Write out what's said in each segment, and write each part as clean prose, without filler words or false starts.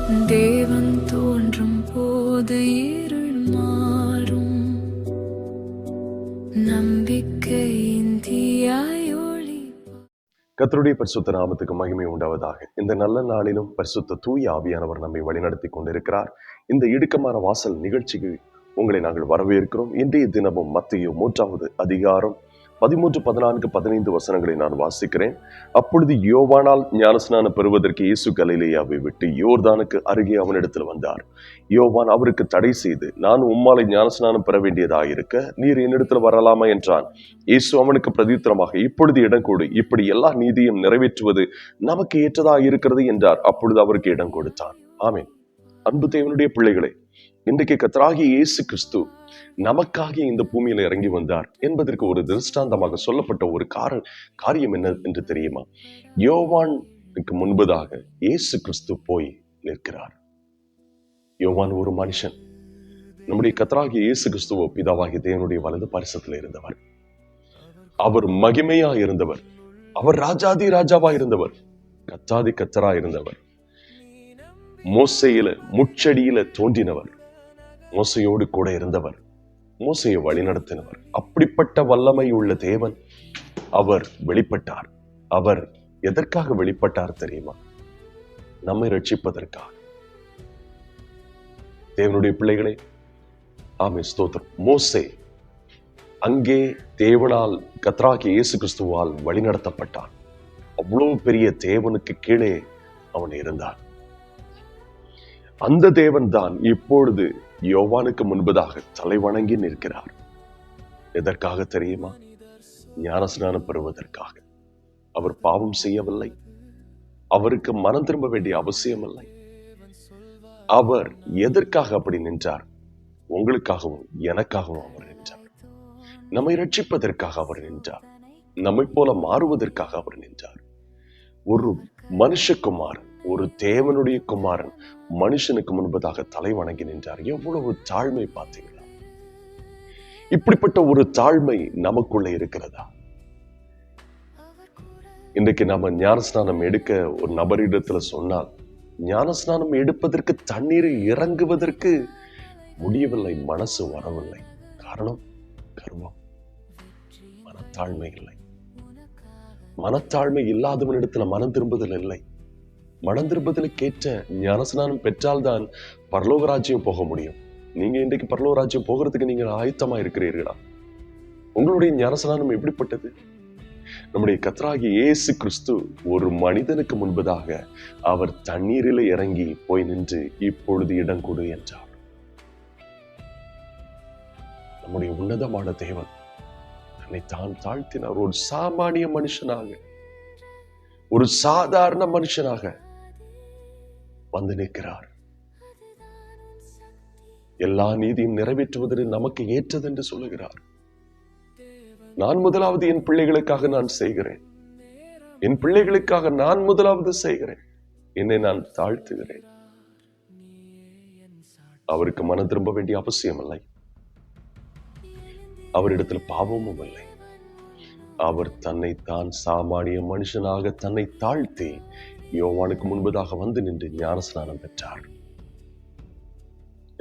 தேவன் தோன்றும் போது இருள் மாறும், நம்பிக்கையின் தீயாய் ஒளி. கர்த்தருடைய பரிசுத்த நாமத்துக்கு மகிமை உண்டாவதாக. இந்த நல்ல நாளிலும் பரிசுத்த தூய ஆவியானவர் நம்மை வழிநடத்தி கொண்டிருக்கிறார். இந்த இடுக்கமான வாசல் நிகழ்ச்சிக்கு உங்களை நாங்கள் வரவேற்கிறோம். இன்றைய தினமும் மத்தேயு 3வது அதிகாரம் 13, 14, 15 வசனங்களை நான் வாசிக்கிறேன். அப்பொழுது யோவானால் ஞானஸ்நானம் பெறுவதற்கு இயேசு கலிலேயாவை விட்டு யோர்தானுக்கு அருகே அவனிடத்தில் வந்தார். யோவான் அவருக்கு தடை செய்து, நான் உம்மாலை ஞானஸ்நானம் பெற வேண்டியதாயிருக்க நீர் என்னிடத்தில் வரலாமா என்றான். இயேசு அவனுக்கு பிரதித்திரமாக, இப்பொழுது இடம் கொடு, இப்படி எல்லா நீதியும் நிறைவேற்றுவது நமக்கு ஏற்றதாக இருக்கிறது என்றார். அப்பொழுது அவருக்கு இடம் கொடுத்தான். ஆமென். அன்பு தேவனுடைய பிள்ளைகளே, இன்றைக்கு கர்த்தராகிய இயேசு கிறிஸ்து நமக்காக இந்த பூமியில இறங்கி வந்தார் என்பதற்கு ஒரு திருஷ்டாந்தமாக சொல்லப்பட்ட ஒரு காரியம் என்ன என்று தெரியுமா? யோவானுக்கு முன்பதாக இயேசு கிறிஸ்து போய் நிற்கிறார். யோவான் ஒரு மனுஷன். நம்முடைய கர்த்தராகிய இயேசு கிறிஸ்துவோ பிதாவாகிய தேவனுடைய வலது பரிசத்தில் இருந்தவர். அவர் மகிமையா இருந்தவர். அவர் ராஜாதி ராஜாவா இருந்தவர். கர்த்தாதி கர்த்தரா இருந்தவர். மோசேயில முச்சடியில தோன்றினவர். மோசையோடு கூட இருந்தவர். மோசையை வழிநடத்தினவர். அப்படிப்பட்ட வல்லமை உள்ள தேவன் அவர் வெளிப்பட்டார். அவர் எதற்காக வெளிப்பட்டார் தெரியுமா? நம்மை ரட்சிப்பதற்காக. தேவனுடைய பிள்ளைகளே, ஆமே ஸ்தோத்திரம். மோசே அங்கே தேவனால் கர்த்தராகிய இயேசு கிறிஸ்துவால் வழிநடத்தப்பட்டான். அவ்வளவு பெரிய தேவனுக்கு கீழே அவன் இருந்தான். அந்த தேவன் தான் இப்பொழுது யோவானுக்கு முன்பதாக தலை வணங்கி நிற்கிறார். எதற்காக தெரியுமா? ஞானஸ்நானம் பெறுவதற்காக. அவர் பாவம் செய்யவில்லை. அவருக்கு மனம் திரும்ப வேண்டிய அவசியம் இல்லை. அவர் எதற்காக அப்படி நின்றார்? உங்களுக்காகவும் எனக்காகவும் அவர் நின்றார். நம்மை ரட்சிப்பதற்காக அவர் நின்றார். நம்மை போல மாறுவதற்காக அவர் நின்றார். ஒரு மனுஷகுமாரன், ஒரு தேவனுடைய குமாரன் மனுஷனுக்கு முன்பதாக தலை வணங்கி நின்றார். எவ்வளவு தாழ்மை பார்த்தீங்களா? இப்படிப்பட்ட ஒரு தாழ்மை நமக்குள்ள இருக்கிறதா? இன்றைக்கு நாம ஞானஸ்நானம் எடுக்க ஒரு நபரிடத்துல சொன்னால், ஞானஸ்நானம் எடுப்பதற்கு தண்ணீரில் இறங்குவதற்கு முடியவில்லை, மனசு வரவில்லை. காரணம் கர்வம், மனத்தாழ்மை இல்லை. மனத்தாழ்மை இல்லாதவனிடத்துல மனம் திரும்புதல் இல்லை. மனம் திரும்புதலுக்கேற்ற ஞானஸ்நானம் பெற்றால்தான் பரலோக ராஜ்யம் போக முடியும். நீங்க இன்றைக்கு பரலோக ராஜ்யம் போகிறதுக்கு நீங்க ஆயத்தமா இருக்கிறீர்களா? உங்களுடைய ஞானஸ்நானம் எப்படிப்பட்டது? நம்முடைய கர்த்தராகிய இயேசு கிறிஸ்து ஒரு மனிதனுக்கு முன்பதாக அவர் தண்ணீரில் இறங்கி போய் நின்று, இப்பொழுது இடம் கொடு என்றார். நம்முடைய உன்னதமான தேவன் தன்னை தான் தாழ்த்தினார். ஒரு சாமானிய மனுஷனாக, ஒரு சாதாரண மனுஷனாக வந்து நிற்கிறார். எல்லா நீதியும் நிறைவேற்றுவதற்கு நமக்கு ஏற்றது என்று சொல்லுகிறார். நான் முதலாவது என் பிள்ளைகளுக்காக நான் செய்கிறேன். என் பிள்ளைகளுக்காக நான் முதலாவது செய்கிறேன். என்னை நான் தாழ்த்துகிறேன். அவருக்கு மனம் திரும்ப வேண்டிய அவசியம் இல்லை. அவரிடத்தில் பாவமும் இல்லை. அவர் தன்னை தான் சாமானிய மனுஷனாக தன்னை தாழ்த்தி யோவானுக்கு முன்பதாக வந்து நின்று ஞானஸ்நானம் பெற்றார்.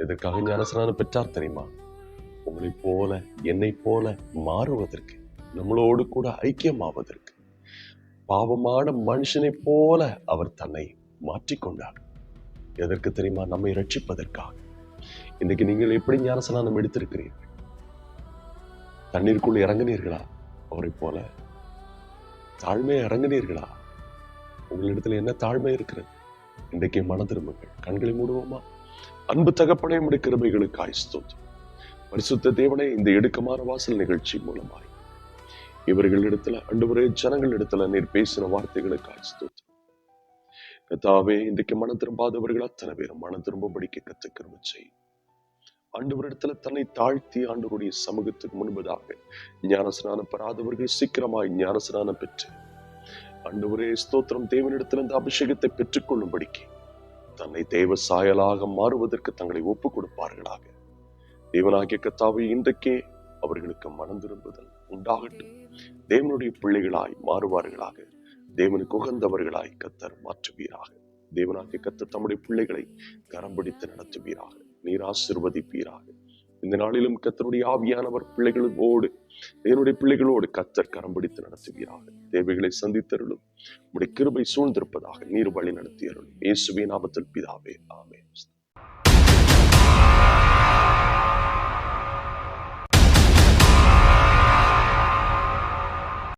எதற்காக ஞானஸ்நானம் பெற்றார் தெரியுமா? உங்களை போல என்னை போல மாறுவதற்கு, நம்மளோடு கூட ஐக்கியமாவதற்கு. பாவமான மனுஷனை போல அவர் தன்னை மாற்றிக்கொண்டார். எதற்கு தெரியுமா? நம்மை ரட்சிப்பதற்காக. இன்னைக்கு நீங்கள் எப்படி ஞானஸ்நானம் எடுத்திருக்கிறீர்கள்? தண்ணீருக்குள் இறங்கினீர்களா? அவரை போல தாழ்மையை இறங்கினீர்களா? உங்களிடத்துல என்ன தாழ்மை இருக்கிறது? இன்றைக்கு மன திரும்புங்கள். கண்களை மூடுவோமா? அன்பு தகப்பனே, உம்முடைய கிருபைகளுக்காய் ஸ்தோத்திரம். பரிசுத்த தேவனே, இந்த இடுக்கமான வாசல் நிகழ்ச்சி மூலமாய் இவர்களிடத்துல, ஆண்டவரே, ஜனங்களிடத்துல நீர் பேசின வார்த்தைகளுக்காய் ஸ்தோத்திரம். கர்த்தாவே, இன்றைக்கு மன திரும்பாதவர்கள் அத்தனை பேரும் மன திரும்பும்படிக்கு கத்துக்கிற செய். ஆண்டவரிடத்துல தன்னை தாழ்த்தி ஆண்டவருடைய சமூகத்துக்கு முன்பதாக ஞானஸ்நானம் பெறாதவர்கள் சீக்கிரமாய் ஞானஸ்நானம் பெற்று, ஆண்டவரே ஸ்தோத்திரம், தேவனிடத்தில் இந்த அபிஷேகத்தை பெற்றுக் கொள்ளும்படிக்கு தன்னை தேவ சாயலாக மாறுவதற்கு தங்களை ஒப்புக் கொடுப்பார்களாக. தேவனாகிய கர்த்தாவே, இன்றைக்கே அவர்களுக்கு மனம் திரும்புதல் உண்டாகட்டும். தேவனுடைய பிள்ளைகளாய் மாறுவார்களாக. தேவனுக்கு உகந்தவர்களாய் கர்த்தர் மாற்றுவீராக. தேவனாகிய கர்த்தர் தம்முடைய பிள்ளைகளை கரம் பிடித்து நடத்துவீராக. நீர் ஆசீர்வதிப்பீராக. இந்த நாளிலும் கர்த்தருடைய ஆவியானவர் பிள்ளைகளோடு, என்னுடைய பிள்ளைகளோடு கர்த்தர் கரம் பிடித்து நடத்துவீராக. தேவைகளை சந்தித்தருளும். உடைய கிருபை சூழ்ந்திருப்பதாக நீர் வழி நடத்தியருளும். இயேசுவின் நாமத்தில் பிதாவே, ஆமென்.